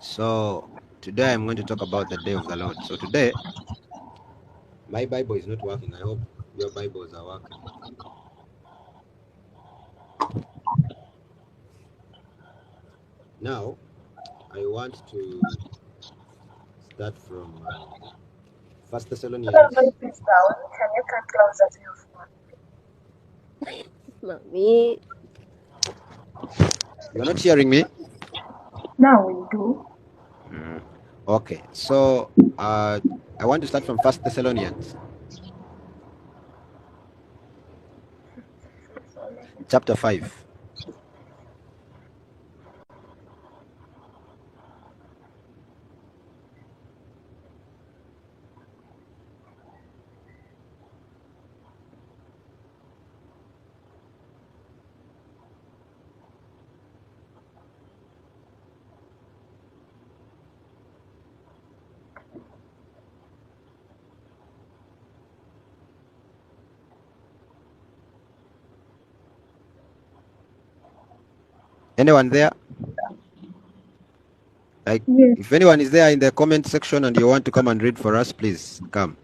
So today I'm going to talk about the day of the Lord. So today, my Bible is not working. I hope your Bibles are working. Now, I want to start from First Thessalonians. Please down. Can you come closer to your phone? Mommy. You're not hearing me? Now we do. Okay. So I want to start from First Thessalonians, chapter 5. Anyone there? Like, Yes. if anyone is there in the comment section and you want to come and read for us, please come.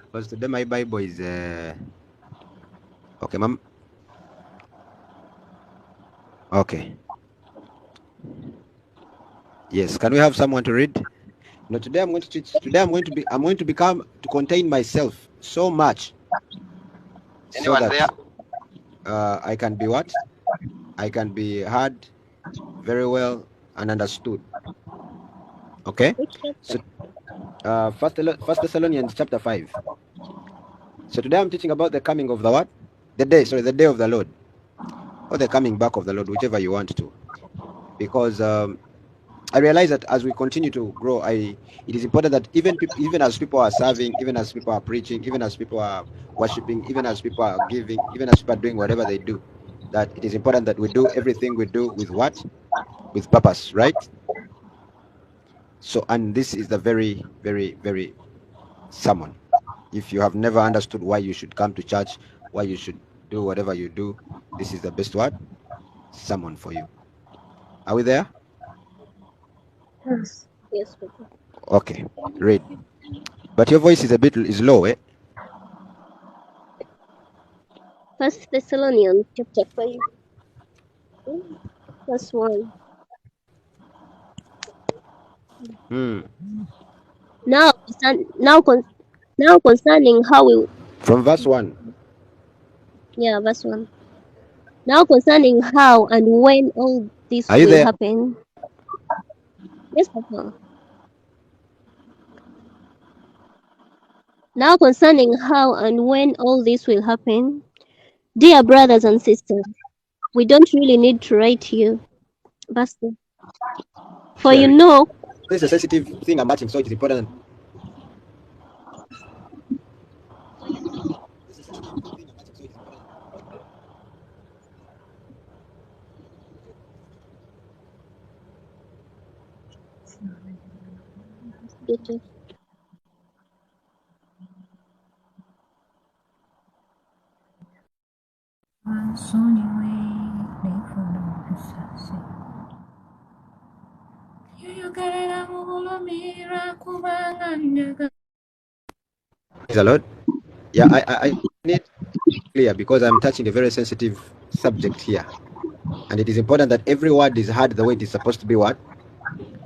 Because today my Bible is okay, ma'am. Okay. Yes. Can we have someone to read? No, today I'm going to teach. Today I'm going to become to contain myself so much, so Anyone there? that I can be what? I can be heard very well and understood. Okay. Which So First Thessalonians chapter 5. So today I'm teaching about the coming of the what? The day of the Lord, or the coming back of the Lord, whichever you want to. Because I realize that as we continue to grow, it is important that even as people are serving, even as people are preaching, even as people are worshiping, even as people are giving, even as people are doing whatever they do, that it is important that we do everything we do with what? With purpose, right? So, and this is the very, very, very sermon. If you have never understood why you should come to church, why you should do whatever you do, this is the best what? Sermon for you. Are we there? Yes. Yes, Papa. Okay, read. But your voice is is low, eh? First Thessalonians chapter 5, verse 1. Hmm. Now, now concerning how we, From verse 1. verse 1. Now concerning how and when all this Are you will there? happen. Yes, Papa. Now concerning how and when all this will happen, dear brothers and sisters, we don't really need to write to you, Pastor. For you Sharing. know, This is a sensitive thing I'm watching, so it is important. Praise the Lord. Yeah, I need clear because I'm touching a very sensitive subject here. And it is important that every word is heard the way it is supposed to be what?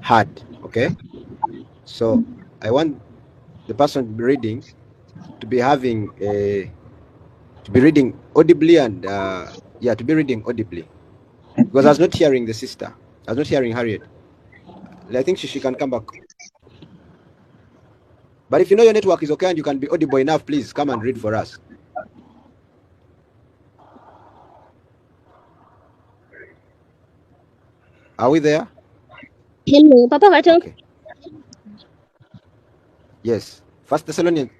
Heard. Okay? So I want the person reading to be having to be reading audibly and to be reading audibly. Because I was not hearing the sister. I was not hearing Harriet. I think she can come back. But if you know your network is okay and you can be audible enough, please come and read for us. Are we there? hello, Papa Vato. Okay. Yes. First Thessalonians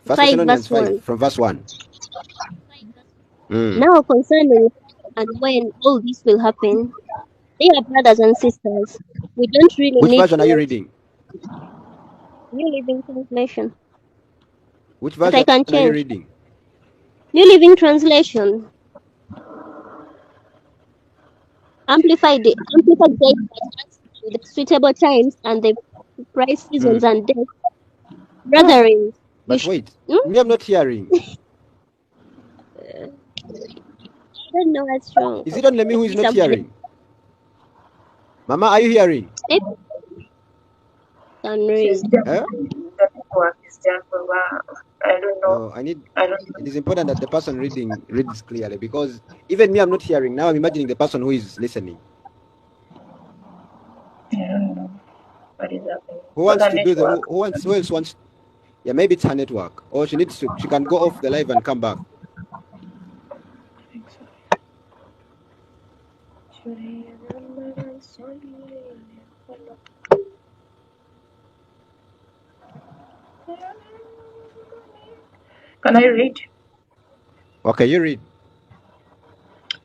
5 verse 5 1. from verse 1. Now concerning and when all this will happen, dear brothers and sisters, we don't really Which need version to are you write reading? New Living Translation. Which But I version can are you change. reading? New Living Translation. Amplified says the suitable times and the price seasons and days. Brethren, But wait, Hmm? me, I'm not hearing. I don't know what's wrong. Is it only me who is not Somebody- hearing? Mama, are you hearing? It can read. She's done. The paperwork is done for her. I don't know. No, I don't know. It is important that the person reads clearly, because even me, I'm not hearing. Now I'm imagining the person who is listening. I don't know what is happening. Who wants The to do the? network. Who else wants? Yeah, maybe it's her network, or she can go off the live and come back. I think so. Can I read? Okay, you read.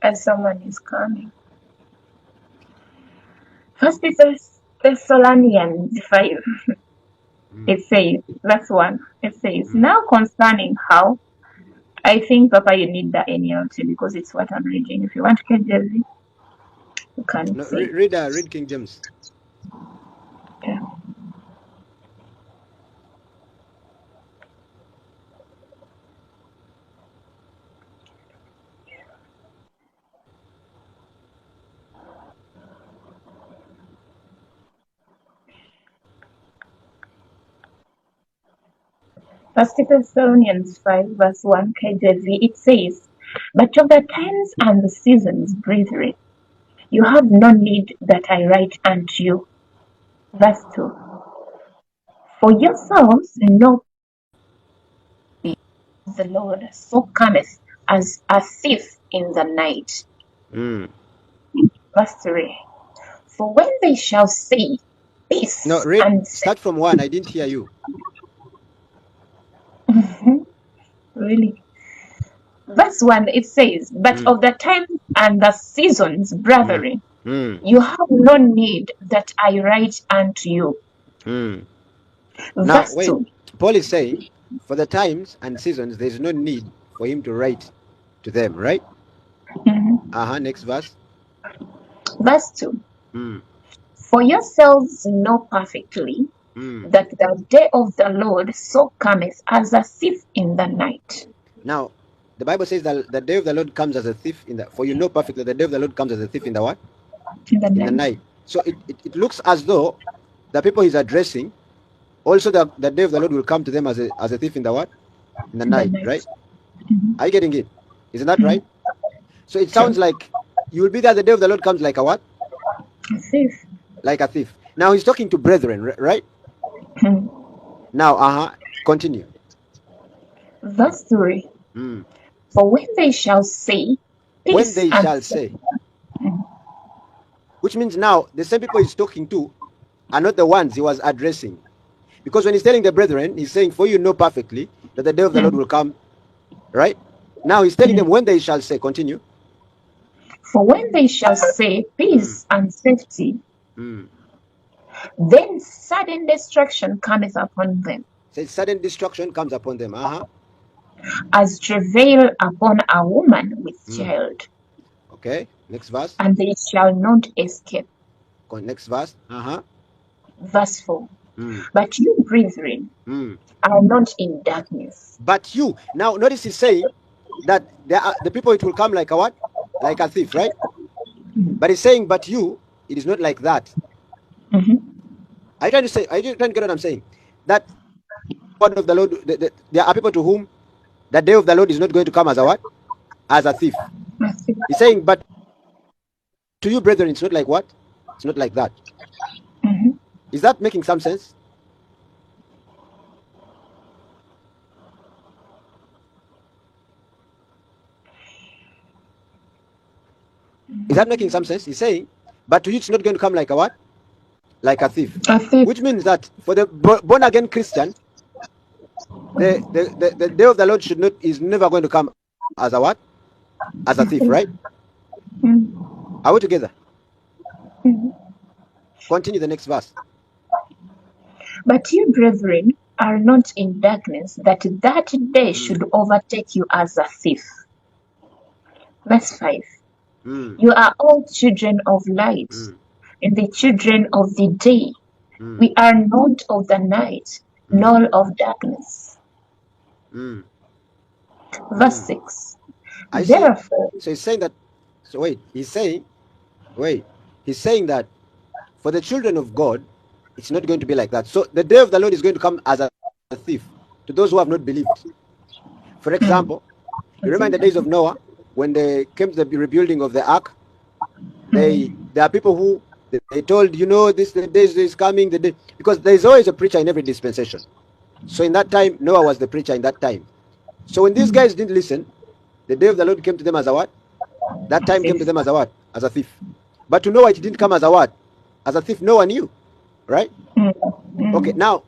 As someone is coming. First Thessalonians 5. It says, verse 1. It says, now concerning how, I think, Papa, you need the NLT because it's what I'm reading. If you want KJV, you can No, say. read King James. Yeah. First Thessalonians 5, verse 1 KJV, it says, but of the times and the seasons, brethren, you have no need that I write unto you. Verse 2, for yourselves know the Lord so cometh as a thief in the night. Verse 3, for when they shall say peace No, read. and Start from 1. I didn't hear you. really. Verse 1, it says, but of the times and the seasons, brethren, you have no need that I write unto you. Now, Verse wait. 2. Paul is saying, for the times and seasons, there is no need for him to write to them, right? Next verse. Verse 2. For yourselves know perfectly that the day of the Lord so cometh as a thief in the night. Now, the Bible says that the day of the Lord comes as a thief in the. For you know perfectly the day of the Lord comes as a thief in the what? In the In the night. So it looks as though the people he's addressing, also the day of the Lord will come to them as a thief in the what? In the night, right? Are you getting it? Isn't that right? So it sounds like you will be there the day of the Lord comes like a what? A thief. Like a thief. Now he's talking to brethren, right? Now, continue. Verse 3. For when they shall say peace, when they shall say, which means now the same people he's talking to are not the ones he was addressing, because when he's telling the brethren, he's saying, for you know perfectly that the day of the Lord will come, right? Now he's telling them when they shall say. Continue. For when they shall say peace and safety, then sudden destruction cometh upon them. Says sudden destruction comes upon them. As travail upon a woman with child. Okay, next verse. And they shall not escape. Next verse. Verse 4. But you, brethren, are not in darkness. But you. Now notice he's saying that the people, it will come like a what? Like a thief, right? But he's saying, but you, it is not like that. Are you trying to get what I'm saying? That word of the Lord, there are people to whom the day of the Lord is not going to come as a what? As a thief. He's saying, but to you, brethren, it's not like what? It's not like that. Is that making some sense? Is that making some sense? He's saying, but to you, it's not going to come like a what? Like a thief. Which means that for the born again Christian, the day of the Lord is never going to come as a what? As a thief, right? Are we together? Continue the next verse. But you, brethren, are not in darkness, that day should overtake you as a thief. Verse 5. You are all children of light and the children of the day. We are not of the night, nor of darkness. Verse 6. I see. Therefore, So he's saying that. So wait, he's saying that for the children of God, it's not going to be like that. So the day of the Lord is going to come as a thief to those who have not believed. For example, you remember the days of Noah when they came to the rebuilding of the ark. There are people who they told, the day is coming, the day, because there is always a preacher in every dispensation. So in that time, Noah was the preacher in that time. So when these guys didn't listen, the day of the Lord came to them as a what? That time came to them as a what? As a thief. But to Noah, it didn't come as a what? As a thief. No one knew, right? Okay, now,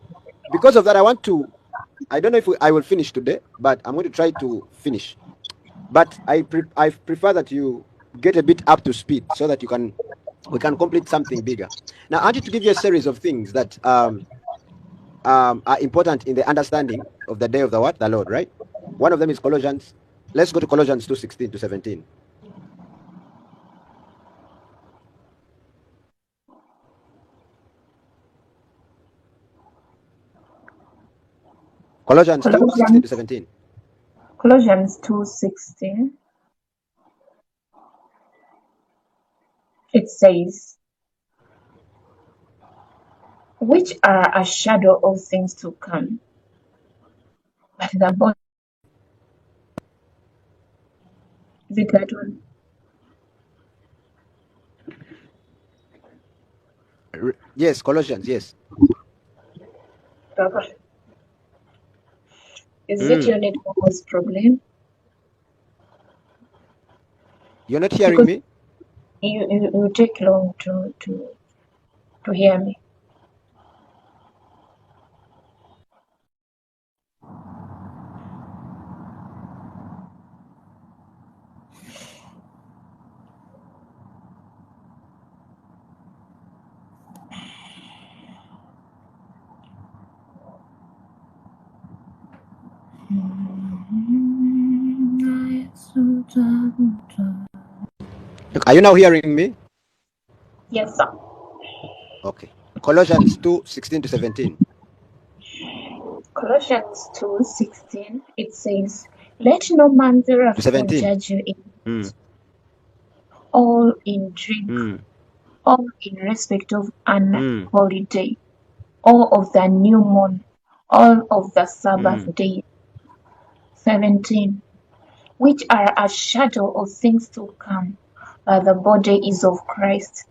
because of that, I don't know if I will finish today, but I'm going to try to finish. But I prefer that you get a bit up to speed so that we can complete something bigger. Now, I want you to give you a series of things that are important in the understanding of the day of the what? The Lord, right? One of them is Colossians. Let's go to Colossians 2:16 to 17. Colossians 2:16 to 17. Colossians 2:16. It says, which are a shadow of things to come, but the body. Is it that one? Yes, Colossians, yes. Is it your network's problem? You're not hearing me? You take long to hear me. Are you now hearing me? Yes, sir. Okay. Colossians 2:16 to 17. Colossians 2:16, it says, let no man therefore 17. judge you in all in drink, all in respect of an holiday, all of the new moon, all of the Sabbath days. 17. Which are a shadow of things to come, but the body is of Christ.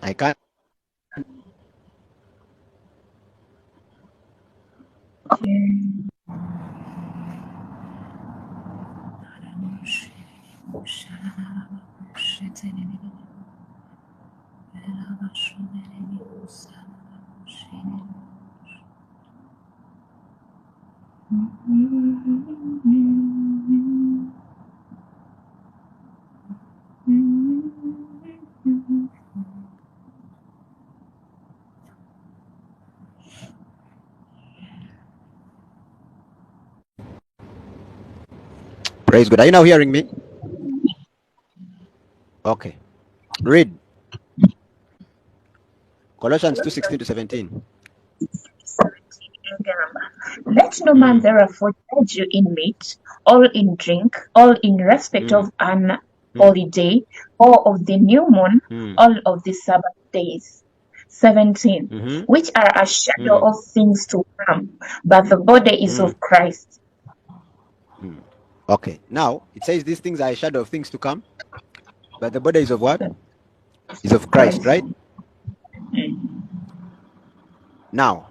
I can't. Praise God. Are you now hearing me? Okay. Read. Colossians 2:16 to 17. 17. Let no man therefore judge you in meat, all in drink, all in respect of an holiday, or of the new moon, all of the Sabbath days. 17. Which are a shadow of things to come, but the body is of Christ. Okay. Now, it says these things are a shadow of things to come, but the body is of what? Is of Christ, right? Now,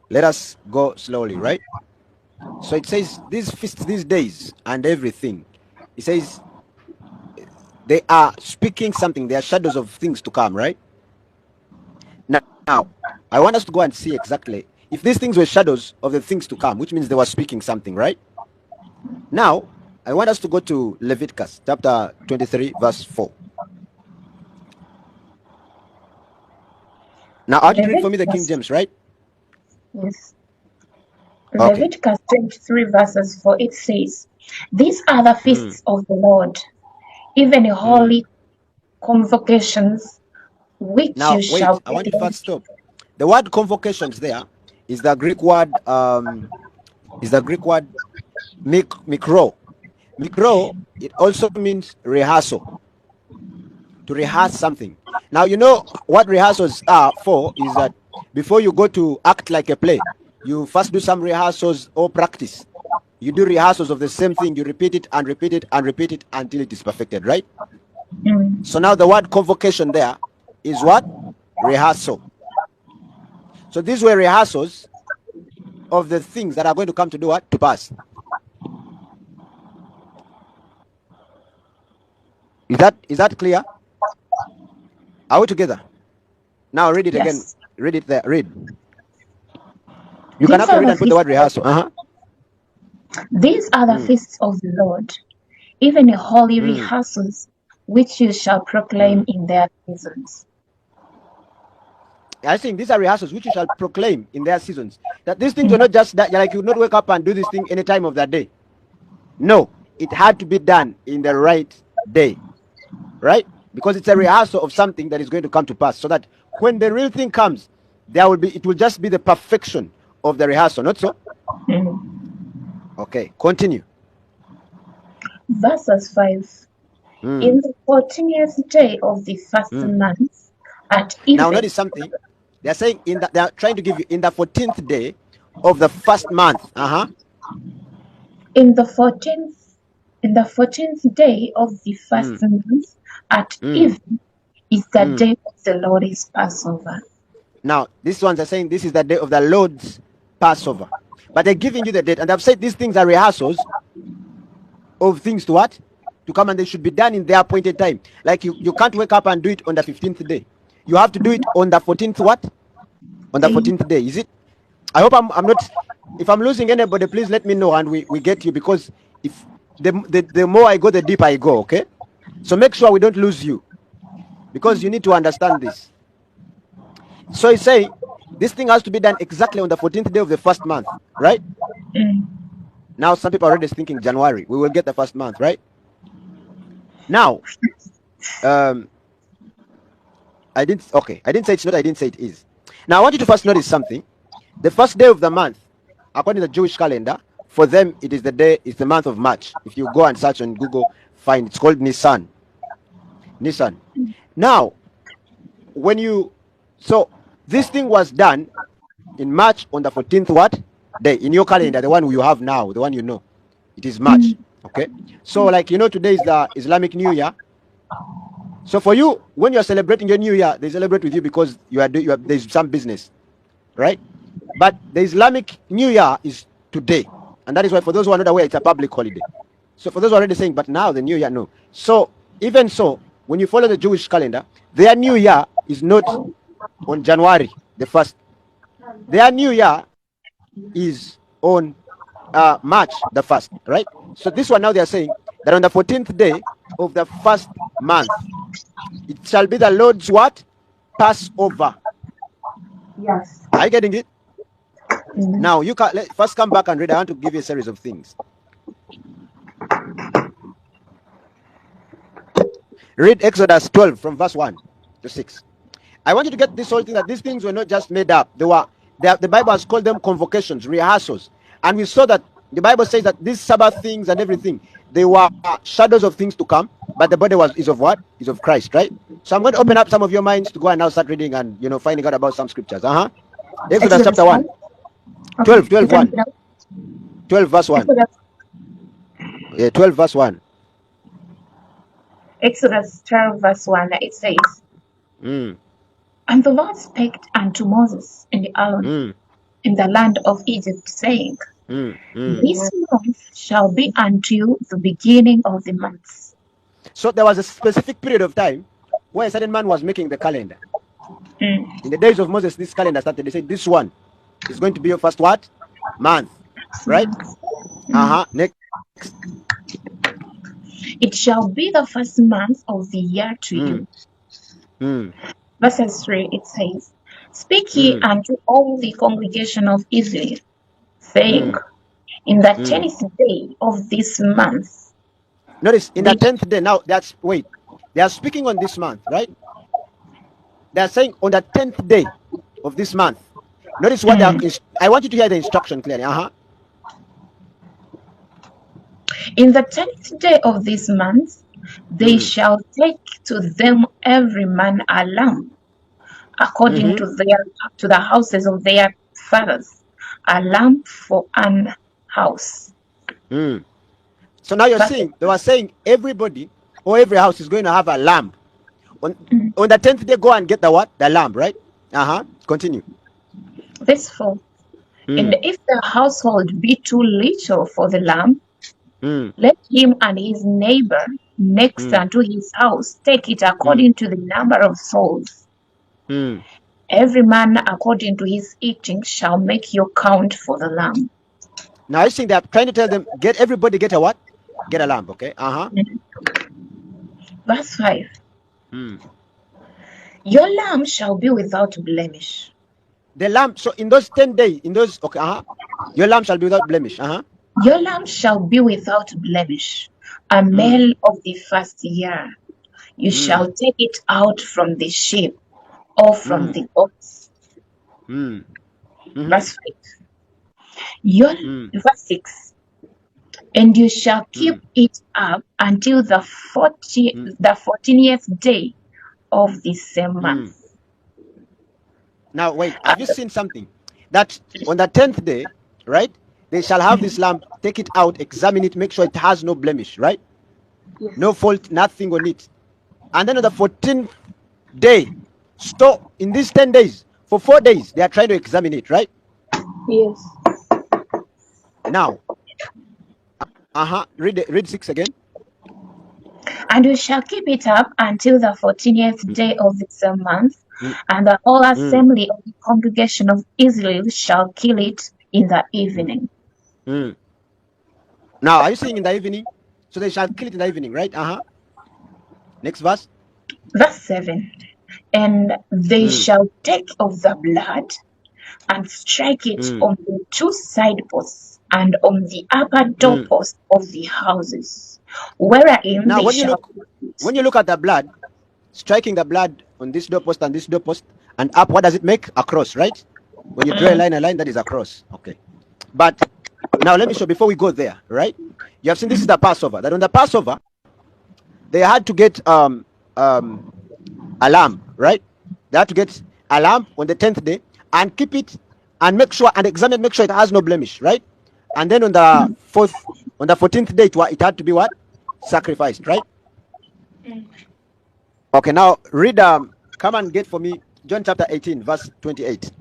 let us go slowly, right? So it says these feasts, these days, and everything. It says they are speaking something. They are shadows of things to come, right? Now, I want us to go and see exactly if these things were shadows of the things to come, which means they were speaking something, right? Now, I want us to go to Leviticus chapter 23, verse 4. Now, I want you to read for me the King James, right? Yes. Okay. Leviticus 23 verses 4, it says, "These are the feasts of the Lord, even holy convocations, which Now, you wait, shall I want you to proclaim." first stop. The word convocations there is the Greek word mikro. Mikro, it also means rehearsal. To rehearse something. Now, you know what rehearsals are for is that before you go to act like a play, you first do some rehearsals or practice. You do rehearsals of the same thing, you repeat it and repeat it and repeat it until it is perfected, right? So now the word convocation there is what? Rehearsal. So these were rehearsals of the things that are going to come to do what? To pass. Is that clear? Are we together? Now read it again. Yes. Read it there. Read. You can These have to are read the and put the word feasts. rehearsal. These are the feasts of the Lord, even holy rehearsals, which you shall proclaim in their seasons. I think these are rehearsals which you shall proclaim in their seasons. That these things are not just that, like you not wake up and do this thing any time of that day. No, it had to be done in the right day, right? Because it's a rehearsal of something that is going to come to pass. So that when the real thing comes, it will just be the perfection of the rehearsal, not so? Okay, continue. Verses 5. In the 14th day of the first month, at even. Now notice something. They are saying they are trying to give you in the 14th day of the first month. In the 14th day of the first month, at even, is the day of the Lord's Passover. Now, these ones are saying this is the day of the Lord's Passover. But they're giving you the date. And they've said these things are rehearsals of things to what? To come, and they should be done in their appointed time. Like you can't wake up and do it on the 15th day. You have to do it on the 14th what? On the 14th day. Is it? I hope I'm not. If I'm losing anybody, please let me know and we get you, because if the more I go, the deeper I go, okay? So make sure we don't lose you, because you need to understand this. So he's saying this thing has to be done exactly on the 14th day of the first month, right? Now some people are already thinking January. We will get the first month, right? Now, I didn't say it's not, I didn't say it is. Now I want you to first notice something. The first day of the month, according to the Jewish calendar, for them it's the month of March. If you go and search on Google, find it's called Nisan. Now, so this thing was done in March on the 14th what day in your calendar, the one you have now, the one you know, it is March. Okay, so like today is the Islamic New Year. So for you, when you are celebrating your New Year, they celebrate with you because there's some business, right? But the Islamic New Year is today, and that is why for those who are not aware, it's a public holiday. So for those who are already saying, but now the New Year, no. So even so, when you follow the Jewish calendar, their New Year is not on January the 1st. Their New Year is on March the 1st, right? So this one now they are saying that on the 14th day of the first month, it shall be the Lord's what? Passover. Yes. Are you getting it? Now you can first come back and read. I want to give you a series of things. Read Exodus 12 from verse 1 to 6. I want you to get this whole thing, that these things were not just made up. The Bible has called them convocations, rehearsals. And we saw that the Bible says that these Sabbath things and everything, they were shadows of things to come, but the body is of what? Is of Christ, right? So I'm going to open up some of your minds to go and now start reading and finding out about some scriptures. Exodus chapter 1. 12 1. 12 verse 1. Yeah, 12 verse 1. Exodus 12 verse 1, it says, And the Lord spake unto Moses and Aaron in the land of Egypt, saying, This month shall be unto you the beginning of the months. So there was a specific period of time where a certain man was making the calendar. Mm. In the days of Moses, this calendar started. They said, this one is going to be your first what? Month. Right? Next. It shall be the first month of the year to you. Verses 3, it says, Speak ye unto all the congregation of Israel, saying, In the 10th day of this month. Notice, in the 10th day, now that's, wait, they are speaking on this month, right? They are saying on the 10th day of this month. Notice what they are, I want you to hear the instruction clearly. In the 10th day of this month, they shall take to them every man a lamb, according to the houses of their fathers, a lamb for an house. So now you're seeing, they were saying everybody or every house is going to have a lamb. On the 10th day, go and get the what? The lamb, right? Continue. Verse 4. And if the household be too little for the lamb, let him and his neighbor next unto his house take it according to the number of souls. Every man according to his eating shall make your count for the lamb. Now I think they're trying to tell them, everybody get a what? Get a lamb, okay? Verse 5. Your lamb shall be without blemish. The lamb, so in those 10 days, your lamb shall be without blemish. Your lamb shall be without blemish, a male of the first year. You shall take it out from the sheep or from the ox. Verse 5. Verse 6. And you shall keep it up until the 14th day of the same month. Now wait, have you seen something? That on the 10th day, right? They shall have this lamb, take it out, examine it, make sure it has no blemish, right? Yes. No fault, nothing on it. And then on the 14th day, stop in these 10 days, for 4 days, they are trying to examine it, right? Yes. Now, read 6 again. And you shall keep it up until the 14th day of the same month, and the whole assembly of the congregation of Israel shall kill it in the evening. Now, are you saying in the evening? So they shall kill it in the evening, right? Next verse. Verse 7. And they shall take of the blood and strike it on the 2 side posts and on the upper doorpost of the houses, wherein now, they when you look at the blood, striking the blood on this doorpost and up, what does it make? A cross, right? When you draw a line, that is a cross. Okay. But now let me show, before we go there, right? You have seen this is the Passover. That on the Passover, they had to get a lamb, right? They had to get a lamb on the 10th day and keep it and make sure and examine, make sure it has no blemish, right? And then on the 14th day, it had to be what? Sacrificed, right? Okay, now read, come and get for me John chapter 18, verse 28.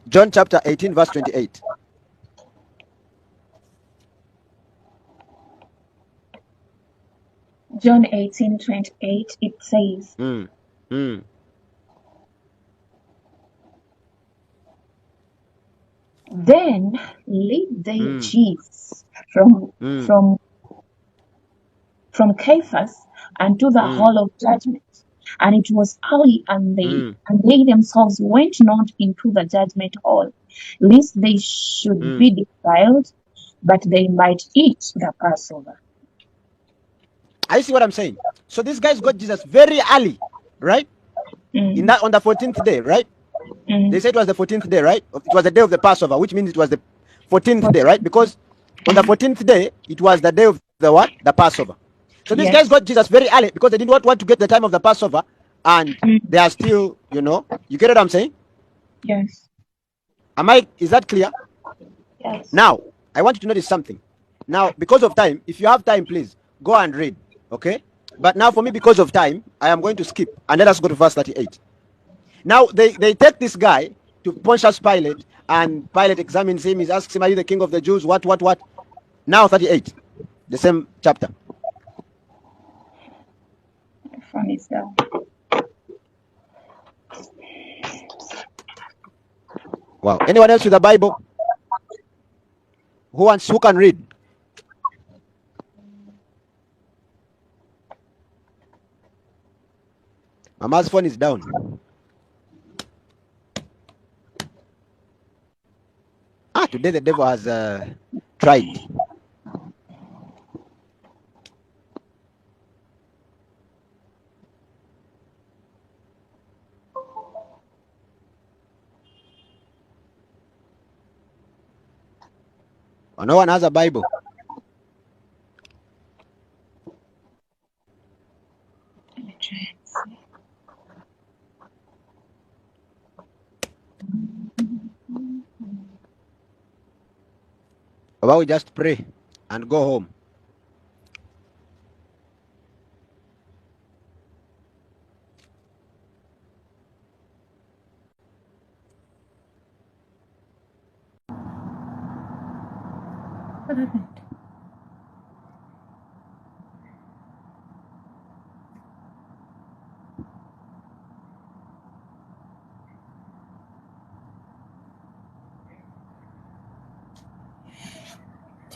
John chapter 18, verse 28. John 18:28, it says, Then lead they Jesus from Caiaphas unto the hall of judgment. And it was early, and they themselves went not into the judgment hall, lest they should be defiled, but they might eat the Passover. I see what I'm saying. So these guys got Jesus very early, right? On the 14th day, right? They said it was the 14th day, right? It was the day of the Passover, which means it was the 14th day, right? Because on the 14th day, it was the day of the what? The Passover. So these guys got Jesus very early because they did not want to get the time of the Passover, and they are still, you get what I'm saying? Yes. Is that clear? Yes. Now, I want you to notice something. Now, because of time, if you have time, please go and read, okay? But now for me, because of time, I am going to skip, and let us go to verse 38. Now, they take this guy to Pontius Pilate, and Pilate examines him. He asks him, are you the king of the Jews? What? Now 38, the same chapter. My phone is down. Wow. Anyone else with a Bible? Who can read? Mama's phone is down. Today the devil has tried. Oh, no one has a Bible. Let me try and see. How about we just pray and go home? What happened?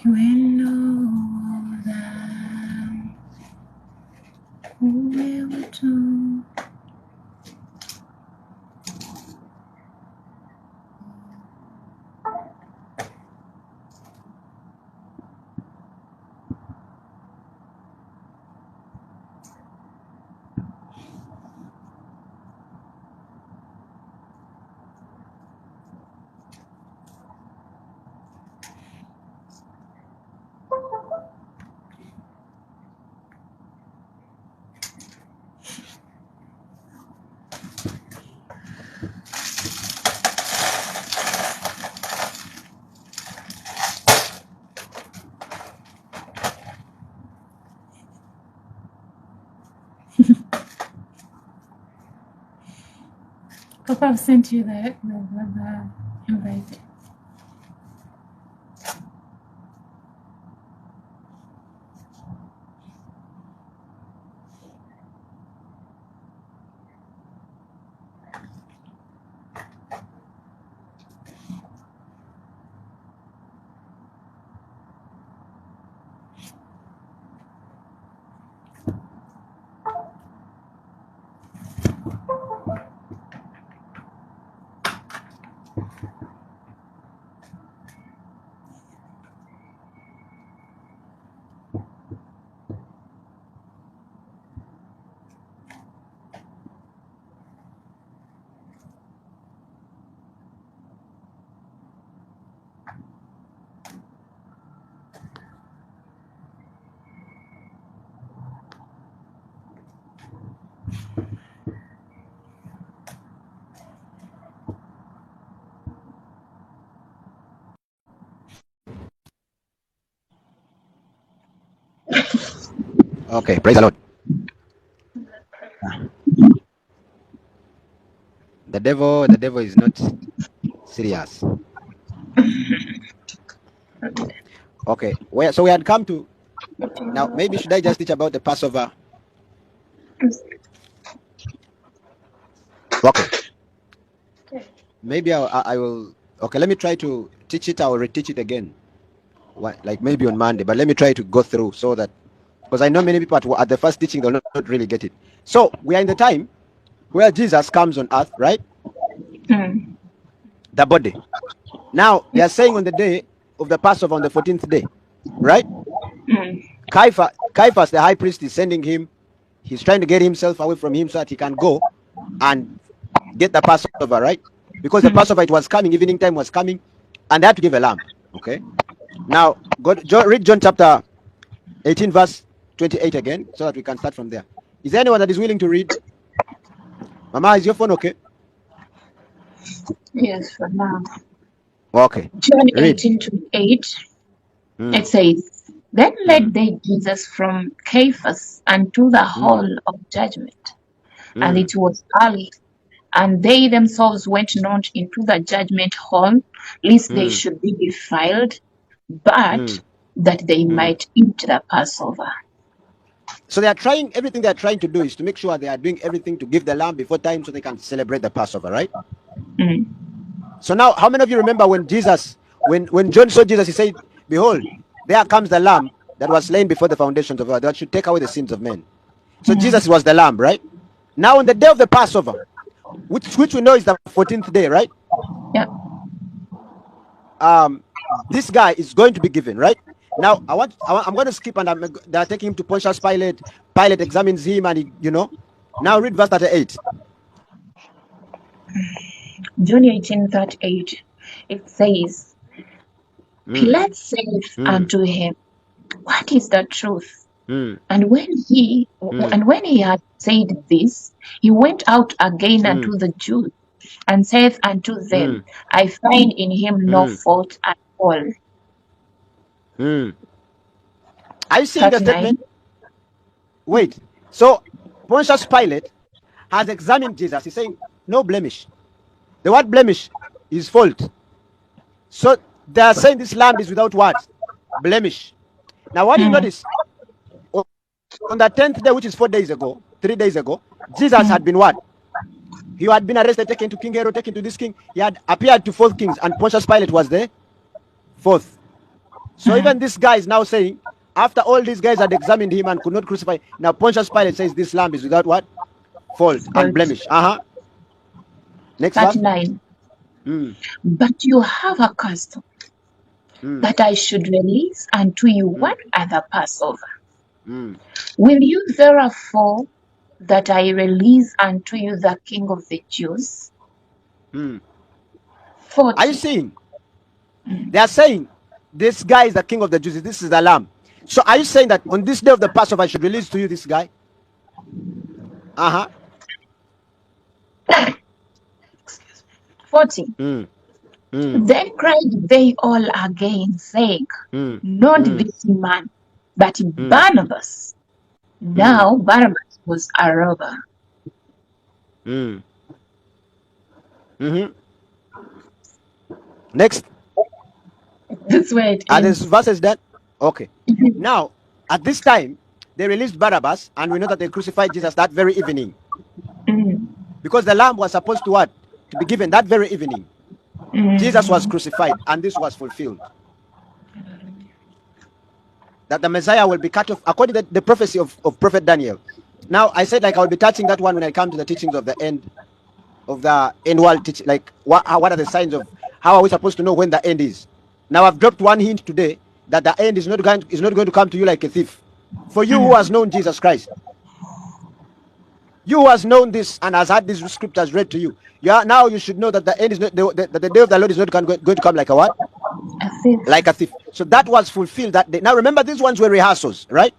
Do you know that who will do? Papa, I've sent you the invite. Okay, praise the Lord. The devil is not serious. Okay, so we had come to now. Maybe should I just teach about the Passover? Okay. Maybe I will. Okay, let me try to teach it. I will reteach it again. Like maybe on Monday, but let me try to go through so that, because I know many people at the first teaching they'll not really get it. So we are in the time where Jesus comes on earth, right? The body. Now they are saying on the day of the Passover, on the 14th day, right? Caiaphas, the high priest, is sending him. He's trying to get himself away from him so that he can go and get the Passover, right? Because the Passover, it was coming, evening time was coming, and they had to give a lamb. Okay. Now, read John chapter 18, verse 28 again, so that we can start from there. Is there anyone that is willing to read? Mama, is your phone okay? Yes, for now. Okay. John Read. 18:28. It says, Then led they Jesus from Caiaphas unto the hall of judgment. And it was early, and they themselves went not into the judgment hall, lest they should be defiled, but that they might eat the Passover. So they are trying, everything they are trying to do is to make sure they are doing everything to give the lamb before time so they can celebrate the Passover, right? Mm. So now, how many of you remember when Jesus, when John saw Jesus, he said, behold, there comes the lamb that was slain before the foundations of the world, that should take away the sins of men. So Jesus was the lamb, right? Now on the day of the Passover, which we know is the 14th day, right? Yeah. This guy is going to be given, right? Now I'm going to skip, and they're taking him to Pontius Pilate. Pilate examines him, and he, now read verse 38. John 18:38, it says, Pilate saith unto him, What is the truth? And when he had said this, he went out again unto the Jews, and saith unto them, I find in him no fault at all. Are you seeing the 39. statement? Wait. So Pontius Pilate has examined Jesus. He's saying no blemish. The word blemish is fault. So they are saying this lamb is without what? Blemish. Now what do you notice? On the 10th day, which is 3 days ago, Jesus had been what? He had been arrested, taken to King Herod, taken to this king. He had appeared to 4 kings, and Pontius Pilate was the 4th. So even this guy is now saying, after all these guys had examined him and could not crucify, now Pontius Pilate says this lamb is without what? Fault and blemish. Next verse. 39. But you have a custom that I should release unto you one other Passover. Will you therefore that I release unto you the King of the Jews? 40. Are you seeing? They are saying this guy is the King of the Jews. This is the lamb. So are you saying that on this day of the Passover I should release to you this guy? 40. Then cried they all again, saying, Not this man, but Barnabas. Now Barnabas was a robber. Next. That's where it Are ends. these verses that? Okay. Now, at this time, they released Barabbas, and we know that they crucified Jesus that very evening. Because the lamb was supposed to what? To be given that very evening. Jesus was crucified, and this was fulfilled. That the Messiah will be cut off, according to the prophecy of Prophet Daniel. Now, I said like I will be touching that one when I come to the teachings of the end world teaching. Like what are the signs of how are we supposed to know when the end is? Now, I've dropped one hint today that the end is not going to come to you like a thief. For you who has known Jesus Christ, you who has known this and has had these scriptures read to you, now you should know that the end is not the day of the Lord is not going to come like a what? A thief. Like a thief. So that was fulfilled that day. Now remember, these ones were rehearsals, right?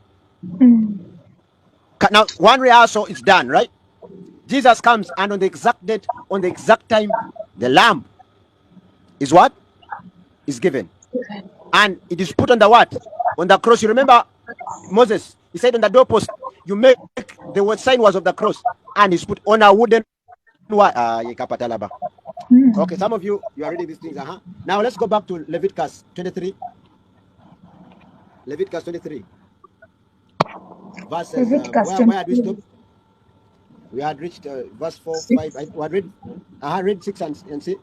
Now one rehearsal is done, right? Jesus comes, and on the exact date, on the exact time, the lamb is what? Is given. And it is put on the what? On the cross. You remember Moses, he said on the doorpost, you make the word sign was of the cross, and it's put on a wooden what? Okay, some of you are reading these things. Now let's go back to Leviticus 23. Leviticus 23. Verses, where had we stopped? We had reached verse 4, 5. I had read 6 and 6.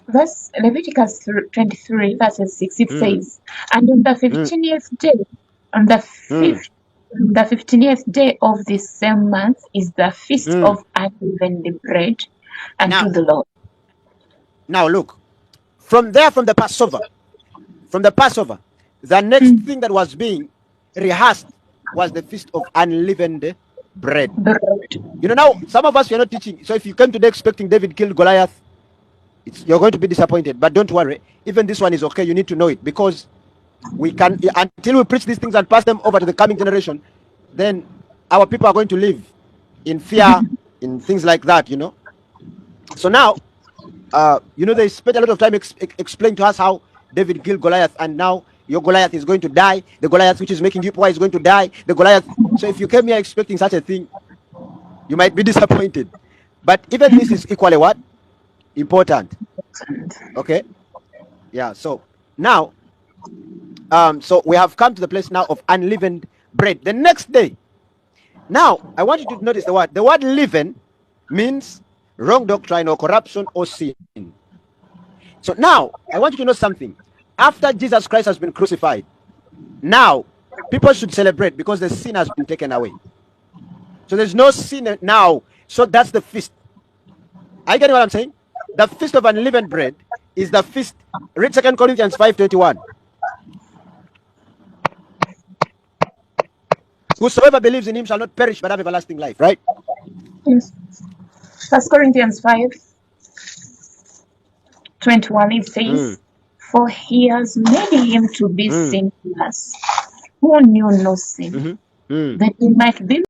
Verse Leviticus 23, verses 6, it says, And on the 15th day, on the 15th day of this same month is the feast of unleavened bread unto the Lord. Now look, from the Passover, the next thing that was being rehearsed was the feast of unleavened bread. You know, now some of us, you're not teaching. So if you came today expecting David killed Goliath, you're going to be disappointed. But don't worry, even this one is okay. You need to know it, because we can, until we preach these things and pass them over to the coming generation, then our people are going to live in fear, in things like that, you know. So now, they spent a lot of time explaining to us how David killed Goliath, and now your Goliath is going to die. The Goliath which is making you poor is going to die. The Goliath. So if you came here expecting such a thing, you might be disappointed. But even this is equally what? Important. Okay. Yeah. So now, so we have come to the place now of unleavened bread. The next day. Now, I want you to notice the word. The word leaven means wrong doctrine or corruption or sin. So now, I want you to know something. After Jesus Christ has been crucified, now people should celebrate because the sin has been taken away. So there's no sin now. So that's the feast. Are you getting what I'm saying? The feast of unleavened bread is the feast. Read 2 Corinthians 5:21. Whosoever believes in him shall not perish but have everlasting life, right? Yes. 1 Corinthians 5:21, it says, For he has made him to be sin for us, who knew no sin, that he might be